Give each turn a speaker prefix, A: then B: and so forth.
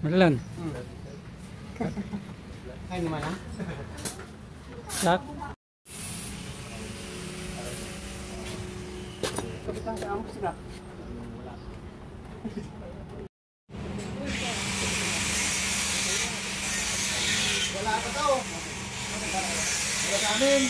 A: Meron.
B: Ay naman ha?
A: Sak.
B: Kapitan sa amo sila. Wala ka daw. Wala sa amin.